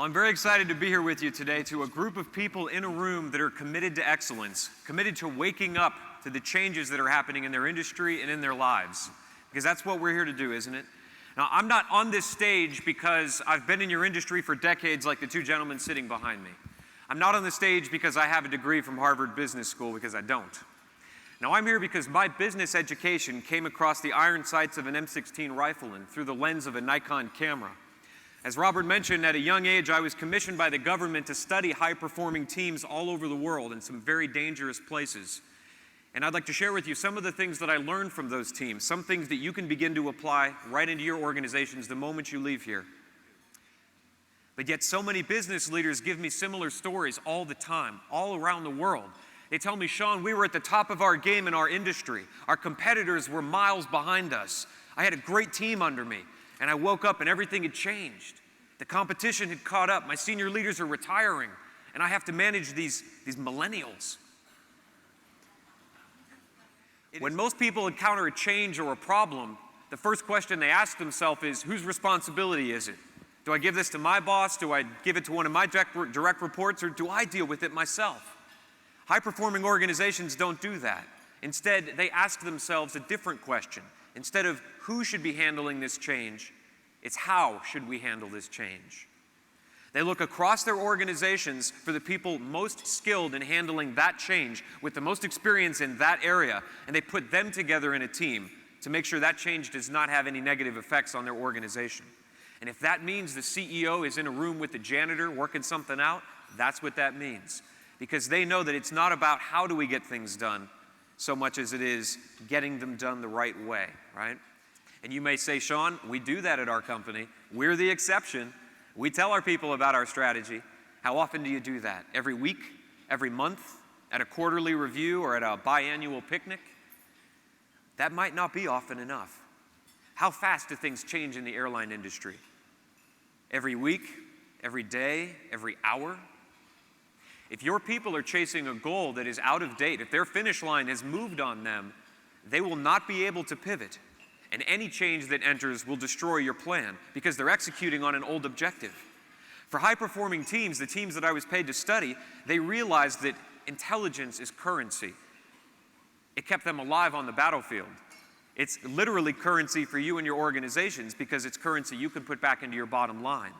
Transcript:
Well, I'm very excited to be here with you today, to a group of people in a room that are committed to excellence, committed to waking up to the changes that are happening in their industry and in their lives. Because that's what we're here to do, isn't it? Now, I'm not on this stage because I've been in your industry for decades like the two gentlemen sitting behind me. I'm not on the stage because I have a degree from Harvard Business School, because I don't. Now, I'm here because my business education came across the iron sights of an M16 rifle and through the lens of a Nikon camera. As Robert mentioned, at a young age, I was commissioned by the government to study high-performing teams all over the world in some very dangerous places. And I'd like to share with you some of the things that I learned from those teams, some things that you can begin to apply right into your organizations the moment you leave here. But yet so many business leaders give me similar stories all the time, all around the world. They tell me, Shawn, we were at the top of our game in our industry. Our competitors were miles behind us. I had a great team under me. And I woke up and everything had changed. The competition had caught up. My senior leaders are retiring. And I have to manage these millennials. When most people encounter a change or a problem, the first question they ask themselves is, whose responsibility is it? Do I give this to my boss? Do I give it to one of my direct reports? Or do I deal with it myself? High-performing organizations don't do that. Instead, they ask themselves a different question. Instead of who should be handling this change, it's how should we handle this change. They look across their organizations for the people most skilled in handling that change, with the most experience in that area, and they put them together in a team to make sure that change does not have any negative effects on their organization. And if that means the CEO is in a room with the janitor working something out, that's what that means. Because they know that it's not about how do we get things done, so much as it is getting them done the right way, right? And you may say, Shawn, we do that at our company. We're the exception. We tell our people about our strategy. How often do you do that? Every week? Every month? At a quarterly review or at a biannual picnic? That might not be often enough. How fast do things change in the airline industry? Every week? Every day? Every hour? If your people are chasing a goal that is out of date, if their finish line has moved on them, they will not be able to pivot. And any change that enters will destroy your plan because they're executing on an old objective. For high-performing teams, the teams that I was paid to study, they realized that intelligence is currency. It kept them alive on the battlefield. It's literally currency for you and your organizations because it's currency you can put back into your bottom line.